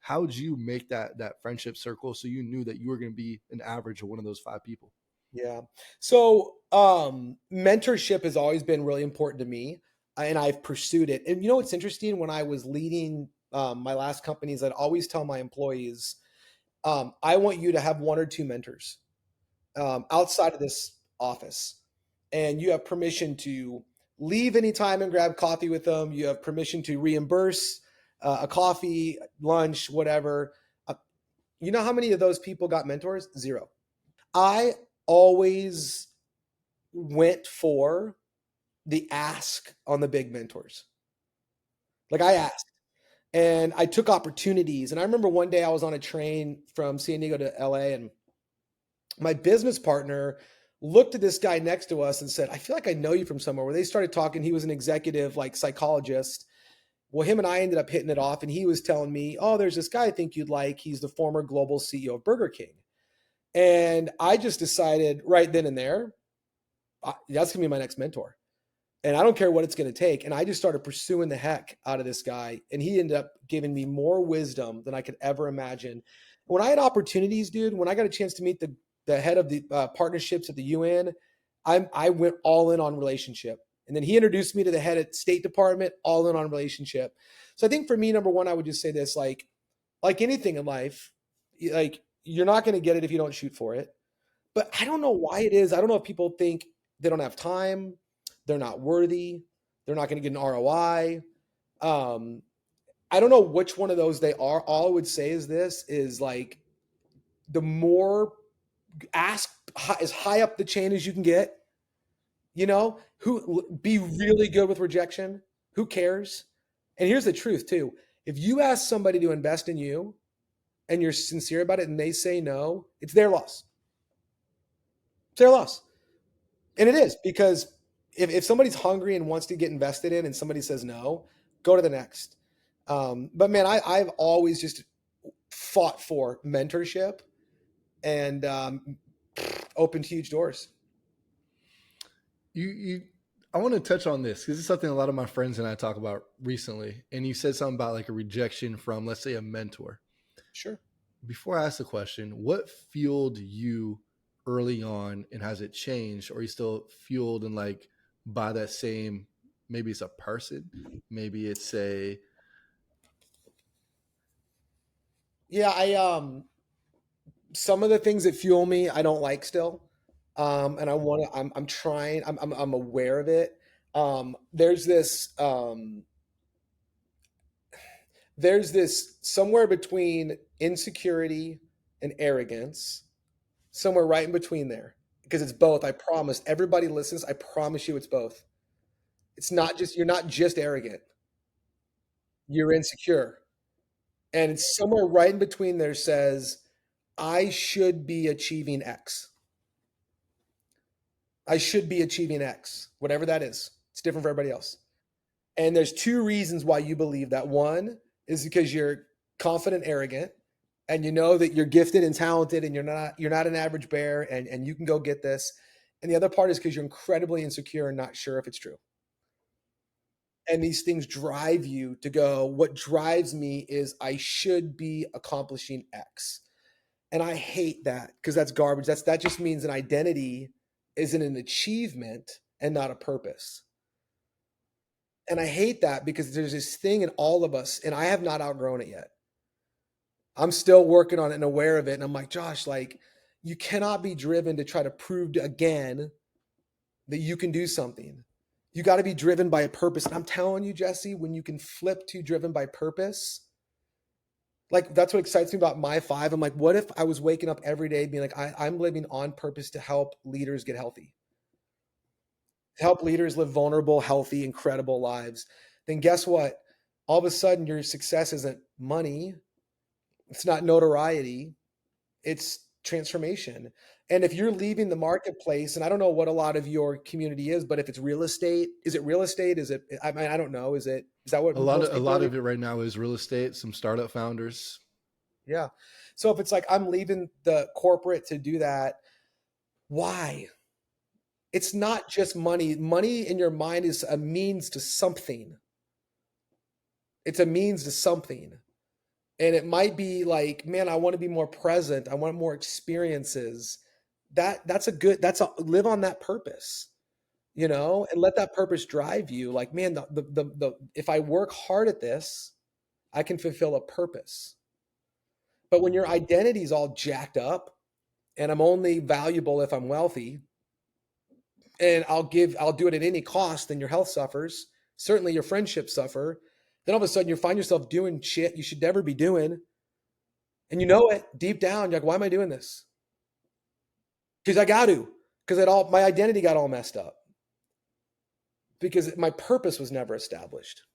how would you make that friendship circle so you knew that you were going to be an average of one of those 5 people? Yeah. So, mentorship has always been really important to me, and I've pursued it. And you know what's interesting? When I was leading my last companies, I'd always tell my employees, I want you to have one or two mentors outside of this office, and you have permission to leave anytime and grab coffee with them. You have permission to reimburse a coffee, lunch, whatever. Uh, you know how many of those people got mentors? Zero. I always went for the ask on the big mentors. Like I asked and I took opportunities. And I remember one day I was on a train from San Diego to LA, and my business partner looked at this guy next to us and said, I feel like I know you from somewhere. Where they started talking, he was an executive, like psychologist. Well, him and I ended up hitting it off, and he was telling me, oh, there's this guy I think you'd like. He's the former global CEO of Burger King. And I just decided right then and there, that's going to be my next mentor. And I don't care what it's going to take. And I just started pursuing the heck out of this guy. And he ended up giving me more wisdom than I could ever imagine. When I had opportunities, dude, when I got a chance to meet the head of the partnerships at the UN, I went all in on relationship. And then he introduced me to the head at State Department, all in on relationship. So I think for me, number one, I would just say this, like anything in life, like you're not going to get it if you don't shoot for it. But I don't know why it is. I don't know if people think they don't have time, they're not worthy, they're not going to get an ROI. Um, I don't know which one of those they are. All I would say is this is like the more ask as high up the chain as you can get, who be really good with rejection. Who cares? And here's the truth too. If you ask somebody to invest in you and you're sincere about it and they say no, it's their loss. It's their loss. And it is because if somebody's hungry and wants to get invested in and somebody says no, go to the next. But man, I've always just fought for mentorship and opened huge doors. You I want to touch on this because it's something a lot of my friends and I talk about recently. And you said something about like a rejection from, let's say, a mentor. Sure. Before I ask the question, what fueled you early on, and has it changed, or are you still fueled and like by that same? Maybe it's a person, maybe it's a. Yeah, I some of the things that fuel me I don't like still. And I want to I'm trying I'm aware of it. There's this somewhere between insecurity and arrogance, somewhere right in between there, because it's both. I promise everybody listens. I promise you it's both. It's not just, you're not just arrogant, you're insecure. And it's somewhere right in between there says, I should be achieving X. I should be achieving X, whatever that is. It's different for everybody else. And there's two reasons why you believe that. One is because you're confident, arrogant, and you know that you're gifted and talented and you're not an average bear and you can go get this. And the other part is because you're incredibly insecure and not sure if it's true. And these things drive you to go, what drives me is I should be accomplishing X. And I hate that because that's garbage. That just means an identity isn't an achievement and not a purpose. And I hate that because there's this thing in all of us, and I have not outgrown it yet. I'm still working on it and aware of it. And I'm like, Josh, like, you cannot be driven to try to prove again that you can do something. You got to be driven by a purpose. And I'm telling you, Jesse, when you can flip to driven by purpose, like that's what excites me about my five. I'm like, what if I was waking up every day being like, I'm living on purpose to help leaders get healthy, help leaders live vulnerable, healthy, incredible lives? Then guess what? All of a sudden, your success isn't money. It's not notoriety. It's transformation. And if you're leaving the marketplace, and I don't know what a lot of your community is, but if it's real estate, is it real estate? Is it, I mean, I don't know. Is that what A lot most of a people are lot leaving? of it right now is real estate. Some startup founders. Yeah. So if it's like, I'm leaving the corporate to do that, why? It's not just money. Money in your mind is a means to something. It's a means to something. And it might be like, man, I want to be more present. I want more experiences. That's a live on that purpose, and let that purpose drive you. Like, man, if I work hard at this, I can fulfill a purpose. But when your identity is all jacked up and I'm only valuable if I'm wealthy, and I'll do it at any cost, then your health suffers. Certainly your friendships suffer. Then all of a sudden you find yourself doing shit you should never be doing. And you know it deep down. You're like, why am I doing this? Because I got to. Because my identity got all messed up. Because my purpose was never established.